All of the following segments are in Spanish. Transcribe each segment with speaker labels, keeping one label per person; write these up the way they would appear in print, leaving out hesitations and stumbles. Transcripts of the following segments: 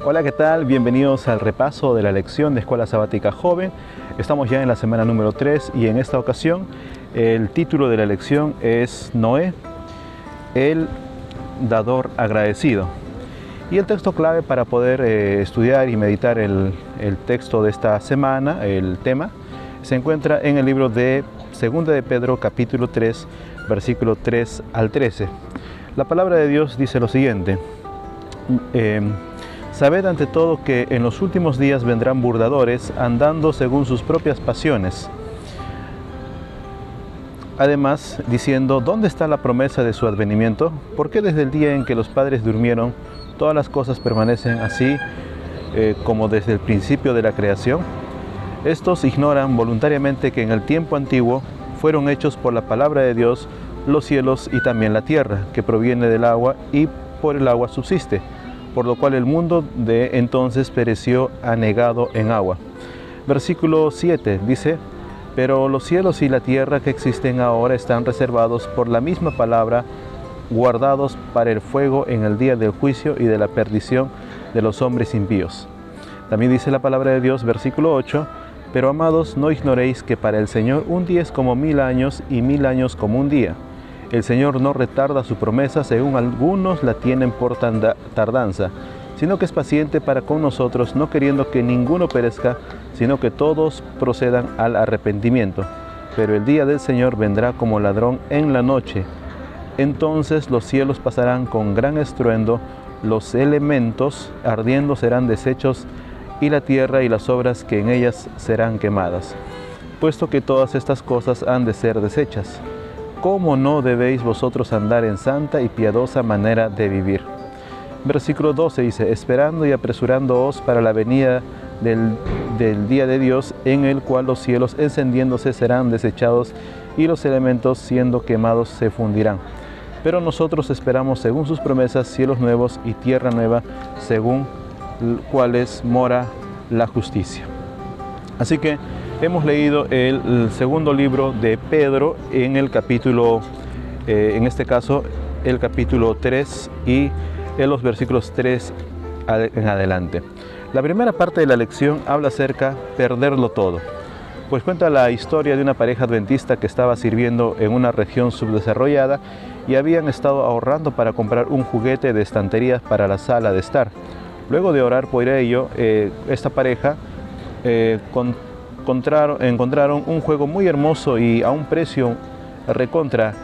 Speaker 1: Hola, ¿qué tal? Bienvenidos al repaso de la lección de Escuela Sabática Joven. Estamos ya en la semana número 3 y en esta ocasión el título de la lección es Noé, el dador agradecido. Y el texto clave para poder estudiar y meditar el texto de esta semana, el tema, se encuentra en el libro de 2 de Pedro, capítulo 3, versículo 3 al 13. La palabra de Dios dice lo siguiente: Sabed ante todo que en los últimos días vendrán burladores, andando según sus propias pasiones. Además, diciendo, ¿dónde está la promesa de su advenimiento? ¿Por qué desde el día en que los padres durmieron, todas las cosas permanecen así como desde el principio de la creación? Estos ignoran voluntariamente que en el tiempo antiguo fueron hechos por la palabra de Dios los cielos y también la tierra, que proviene del agua y por el agua subsiste, por lo cual el mundo de entonces pereció anegado en agua. Versículo 7 dice, pero los cielos y la tierra que existen ahora están reservados por la misma palabra, guardados para el fuego en el día del juicio y de la perdición de los hombres impíos. También dice la palabra de Dios, versículo 8, pero amados, no ignoréis que para el Señor un día es como 1000 años y 1000 años como un día. El Señor no retarda su promesa, según algunos la tienen por tardanza, sino que es paciente para con nosotros, no queriendo que ninguno perezca, sino que todos procedan al arrepentimiento. Pero el día del Señor vendrá como ladrón en la noche. Entonces los cielos pasarán con gran estruendo, los elementos ardiendo serán deshechos, y la tierra y las obras que en ellas serán quemadas. Puesto que todas estas cosas han de ser deshechas, ¿cómo no debéis vosotros andar en santa y piadosa manera de vivir? Versículo 12 dice, esperando y apresurándoos para la venida del día de Dios, en el cual los cielos encendiéndose serán desechados y los elementos siendo quemados se fundirán. Pero nosotros esperamos según sus promesas cielos nuevos y tierra nueva, según cuales mora la justicia. Así que hemos leído el segundo libro de Pedro en el capítulo, en este caso, el capítulo 3 y en los versículos 3 en adelante. La primera parte de la lección habla acerca de perderlo todo, pues cuenta la historia de una pareja adventista que estaba sirviendo en una región subdesarrollada y habían estado ahorrando para comprar un juguete de estanterías para la sala de estar. Luego de orar por ello, esta pareja encontraron un juego muy hermoso y a un precio recontra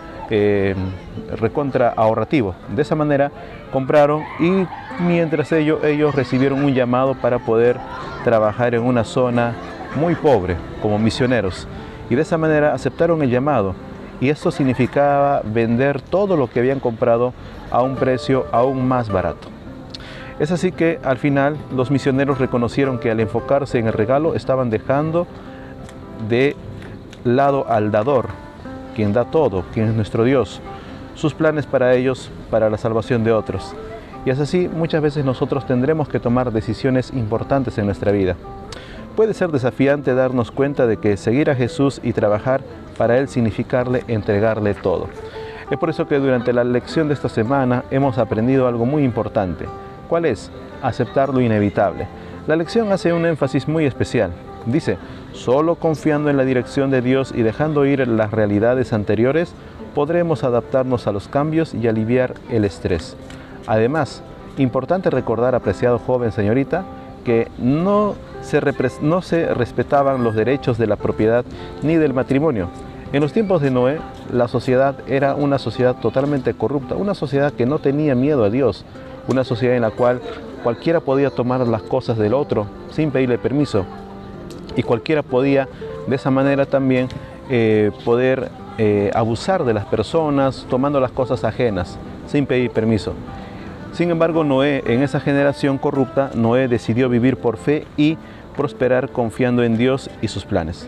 Speaker 1: ahorrativo. De esa manera compraron y mientras ellos recibieron un llamado para poder trabajar en una zona muy pobre como misioneros. Y de esa manera aceptaron el llamado. Y esto significaba vender todo lo que habían comprado a un precio aún más barato. Es así que al final los misioneros reconocieron que al enfocarse en el regalo estaban dejando de lado al dador, quien da todo, quien es nuestro Dios, sus planes para ellos, para la salvación de otros. Y es así, muchas veces nosotros tendremos que tomar decisiones importantes en nuestra vida. Puede ser desafiante darnos cuenta de que seguir a Jesús y trabajar para Él significarle entregarle todo. Es por eso que durante la lección de esta semana hemos aprendido algo muy importante. ¿Cuál es? Aceptar lo inevitable. La lección hace un énfasis muy especial. Dice, solo confiando en la dirección de Dios y dejando ir las realidades anteriores, podremos adaptarnos a los cambios y aliviar el estrés. Además, importante recordar, apreciado joven señorita, que no se respetaban los derechos de la propiedad ni del matrimonio. En los tiempos de Noé, la sociedad era una sociedad totalmente corrupta, una sociedad que no tenía miedo a Dios, una sociedad en la cual cualquiera podía tomar las cosas del otro sin pedirle permiso y cualquiera podía de esa manera también poder abusar de las personas tomando las cosas ajenas sin pedir permiso. Sin embargo, Noé, en esa generación corrupta, Noé decidió vivir por fe y prosperar confiando en Dios y sus planes.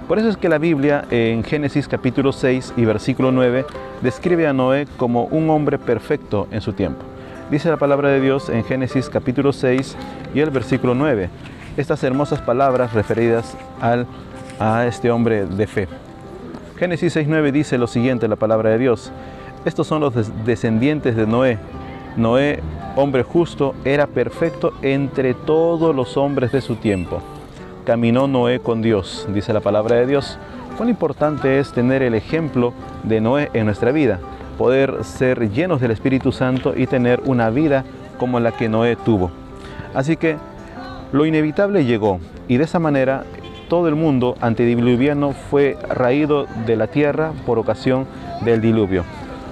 Speaker 1: Por eso es que la Biblia en Génesis capítulo 6 y versículo 9 describe a Noé como un hombre perfecto en su tiempo. Dice la palabra de Dios en Génesis capítulo 6 y el versículo 9, estas hermosas palabras referidas a este hombre de fe. Génesis 6:9 dice lo siguiente, la palabra de Dios: estos son los descendientes de Noé. Noé hombre justo, era perfecto entre todos los hombres de su tiempo. Caminó Noé con Dios, dice la palabra de Dios. Cuán importante es tener el ejemplo de Noé en nuestra vida, poder ser llenos del Espíritu Santo y tener una vida como la que Noé tuvo. Así que lo inevitable llegó, y de esa manera todo el mundo antediluviano fue raído de la tierra por ocasión del diluvio.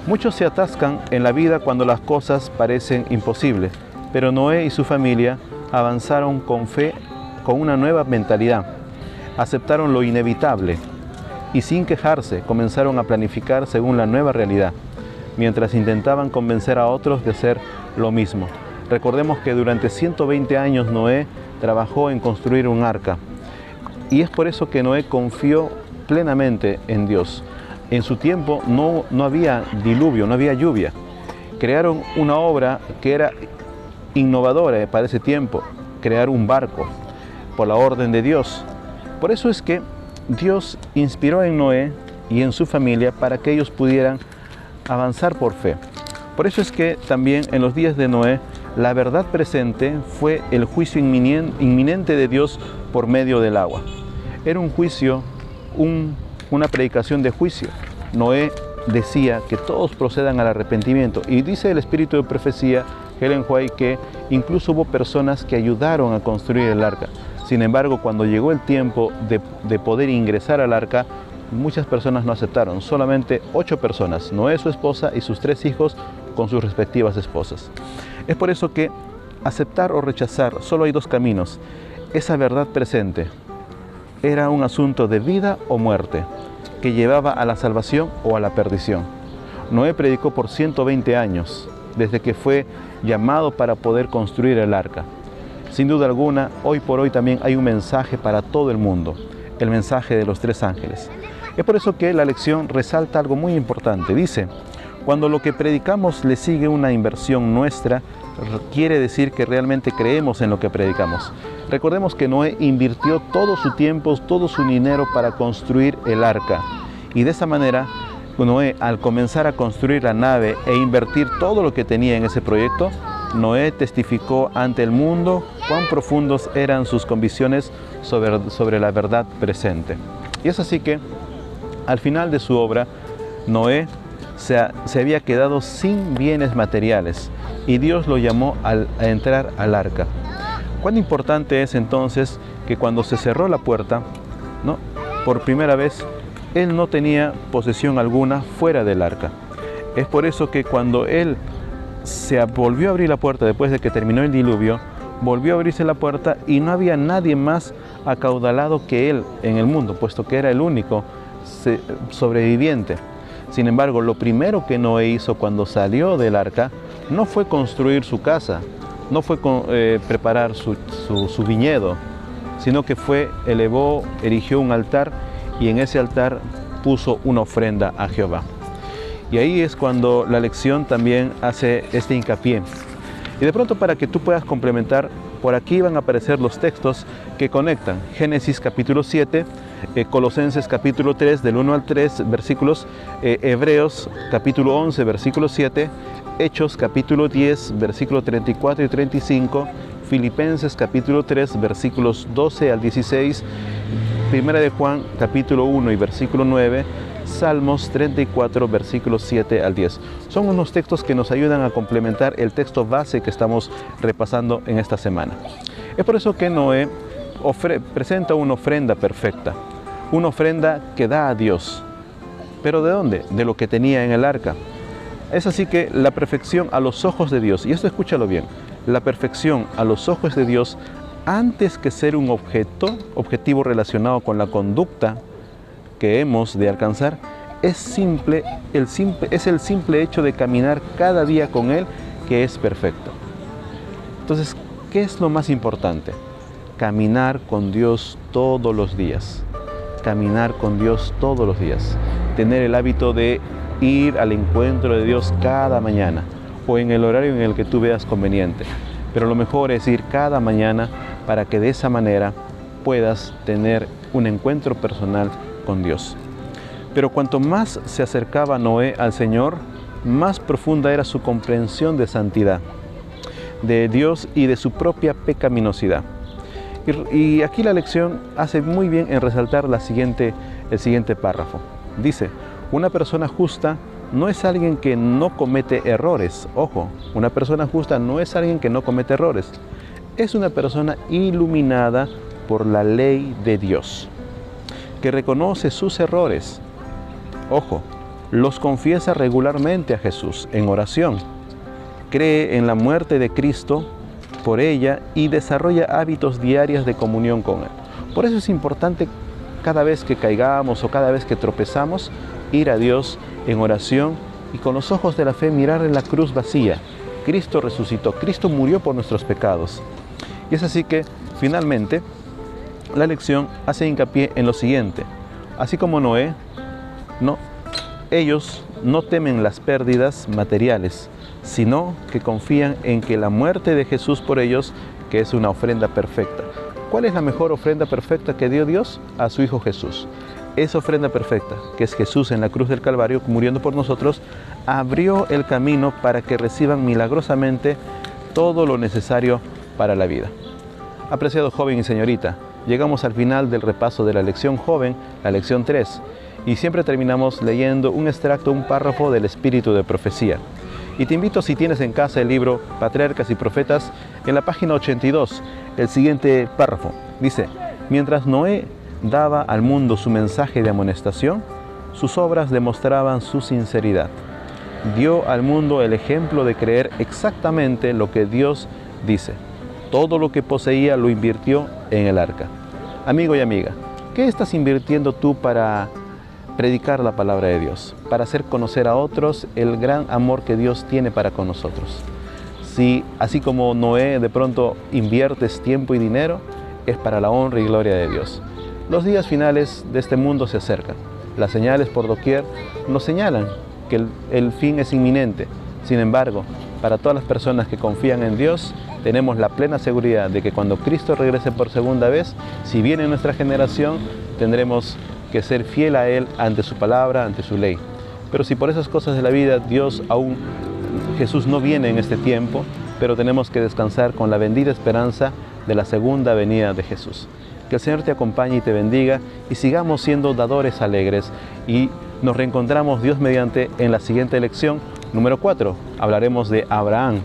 Speaker 1: Muchos se atascan en la vida cuando las cosas parecen imposibles, pero Noé y su familia avanzaron con fe, con una nueva mentalidad. Aceptaron lo inevitable y sin quejarse comenzaron a planificar según la nueva realidad, mientras intentaban convencer a otros de hacer lo mismo. Recordemos que durante 120 años Noé trabajó en construir un arca, y es por eso que Noé confió plenamente en Dios. En su tiempo no había diluvio, no había lluvia. Crearon una obra que era innovadora para ese tiempo, crear un barco por la orden de Dios. Por eso es que Dios inspiró en Noé y en su familia para que ellos pudieran avanzar por fe. Por eso es que también en los días de Noé, la verdad presente fue el juicio inminente de Dios por medio del agua. Era un juicio, una predicación de juicio. Noé decía que todos procedan al arrepentimiento, y dice el espíritu de profecía, Ellen White, que incluso hubo personas que ayudaron a construir el arca. Sin embargo, cuando llegó el tiempo de poder ingresar al arca, muchas personas no aceptaron. Solamente 8 personas, Noé, su esposa y sus 3 hijos con sus respectivas esposas. Es por eso que aceptar o rechazar, solo hay 2 caminos. Esa verdad presente era un asunto de vida o muerte, que llevaba a la salvación o a la perdición. Noé predicó por 120 años, desde que fue llamado para poder construir el arca. Sin duda alguna, hoy por hoy también hay un mensaje para todo el mundo, el mensaje de los 3 ángeles. Es por eso que la lección resalta algo muy importante. Dice, cuando lo que predicamos le sigue una inversión nuestra, quiere decir que realmente creemos en lo que predicamos. Recordemos que Noé invirtió todo su tiempo, todo su dinero para construir el arca. Y de esa manera, Noé, al comenzar a construir la nave e invertir todo lo que tenía en ese proyecto, Noé testificó ante el mundo cuán profundos eran sus convicciones sobre la verdad presente. Y es así que, al final de su obra, Noé se había quedado sin bienes materiales, y Dios lo llamó a entrar al arca. Cuán importante es entonces que cuando se cerró la puerta, por primera vez, él no tenía posesión alguna fuera del arca. Es por eso que cuando él se volvió a abrir la puerta después de que terminó el diluvio, volvió a abrirse la puerta y no había nadie más acaudalado que él en el mundo, puesto que era el único sobreviviente. Sin embargo, lo primero que Noé hizo cuando salió del arca no fue construir su casa, no fue preparar su viñedo, sino que erigió un altar, y en ese altar puso una ofrenda a Jehová. Y ahí es cuando la lección también hace este hincapié. Y de pronto, para que tú puedas complementar, por aquí van a aparecer los textos que conectan. Génesis capítulo 7, Colosenses capítulo 3, del 1 al 3, versículos, Hebreos capítulo 11, versículo 7, Hechos capítulo 10, versículos 34 y 35, Filipenses capítulo 3, versículos 12 al 16, Primera de Juan capítulo 1 y versículo 9, Salmos 34, versículos 7 al 10. Son unos textos que nos ayudan a complementar el texto base que estamos repasando en esta semana. Es por eso que Noé presenta una ofrenda perfecta, una ofrenda que da a Dios. ¿Pero de dónde? De lo que tenía en el arca. Es así que la perfección a los ojos de Dios, y esto escúchalo bien, la perfección a los ojos de Dios, antes que ser un objetivo relacionado con la conducta que hemos de alcanzar, es el simple hecho de caminar cada día con Él, que es perfecto. Entonces, ¿qué es lo más importante? Caminar con Dios todos los días. Caminar con Dios todos los días. Tener el hábito de ir al encuentro de Dios cada mañana, o en el horario en el que tú veas conveniente. Pero lo mejor es ir cada mañana, para que de esa manera puedas tener un encuentro personal con Dios. Pero cuanto más se acercaba Noé al Señor, más profunda era su comprensión de santidad. de Dios y de su propia pecaminosidad. Y aquí la lección hace muy bien en resaltar el siguiente párrafo. Dice, una persona justa no es alguien que no comete errores. Ojo, una persona justa no es alguien que no comete errores. Es una persona iluminada por la ley de Dios, que reconoce sus errores. Ojo, los confiesa regularmente a Jesús en oración. Cree en la muerte de Cristo por ella y desarrolla hábitos diarios de comunión con Él. Por eso es importante cada vez que caigamos o cada vez que tropezamos, ir a Dios en oración y con los ojos de la fe mirar en la cruz vacía. Cristo resucitó, Cristo murió por nuestros pecados. Y es así que, finalmente, la lección hace hincapié en lo siguiente. Así como Noé, ellos no temen las pérdidas materiales, sino que confían en que la muerte de Jesús por ellos, que es una ofrenda perfecta. ¿Cuál es la mejor ofrenda perfecta que dio Dios? A su Hijo Jesús. Esa ofrenda perfecta, que es Jesús en la cruz del Calvario, muriendo por nosotros, abrió el camino para que reciban milagrosamente todo lo necesario para la vida. Apreciado joven y señorita, llegamos al final del repaso de la lección joven, la lección 3, y siempre terminamos leyendo un extracto, un párrafo del espíritu de profecía. Y te invito, si tienes en casa el libro Patriarcas y Profetas, en la página 82, el siguiente párrafo dice: mientras Noé daba al mundo su mensaje de amonestación, sus obras demostraban su sinceridad. Dio al mundo el ejemplo de creer exactamente lo que Dios dice. Todo lo que poseía lo invirtió en el arca. Amigo y amiga, ¿qué estás invirtiendo tú para predicar la palabra de Dios? Para hacer conocer a otros el gran amor que Dios tiene para con nosotros. Si, así como Noé, de pronto inviertes tiempo y dinero, es para la honra y gloria de Dios. Los días finales de este mundo se acercan. Las señales por doquier nos señalan que el fin es inminente. Sin embargo, para todas las personas que confían en Dios, tenemos la plena seguridad de que cuando Cristo regrese por segunda vez, si viene nuestra generación, tendremos que ser fiel a Él ante su palabra, ante su ley. Pero si por esas cosas de la vida Jesús no viene en este tiempo, pero tenemos que descansar con la bendita esperanza de la segunda venida de Jesús. Que el Señor te acompañe y te bendiga y sigamos siendo dadores alegres, y nos reencontramos Dios mediante en la siguiente lección, número 4. Hablaremos de Abraham,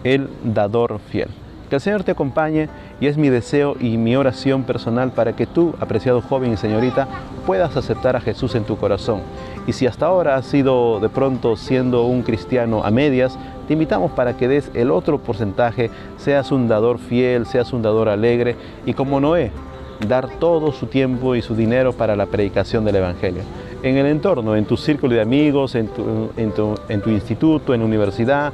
Speaker 1: el dador fiel. Que el Señor te acompañe, y es mi deseo y mi oración personal para que tú, apreciado joven y señorita, puedas aceptar a Jesús en tu corazón. Y si hasta ahora has sido de pronto siendo un cristiano a medias, te invitamos para que des el otro porcentaje, seas un dador fiel, seas un dador alegre, y como Noé, dar todo su tiempo y su dinero para la predicación del Evangelio. En el entorno, en tu círculo de amigos, en tu instituto, en la universidad,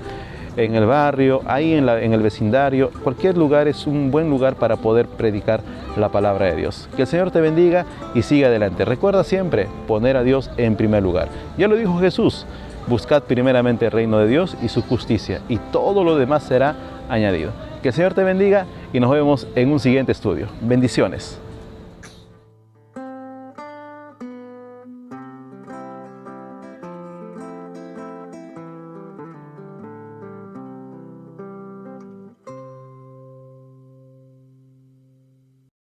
Speaker 1: en el barrio, ahí en el vecindario, cualquier lugar es un buen lugar para poder predicar la palabra de Dios. Que el Señor te bendiga y siga adelante. Recuerda siempre poner a Dios en primer lugar. Ya lo dijo Jesús: buscad primeramente el reino de Dios y su justicia, y todo lo demás será añadido. Que el Señor te bendiga y nos vemos en un siguiente estudio. Bendiciones.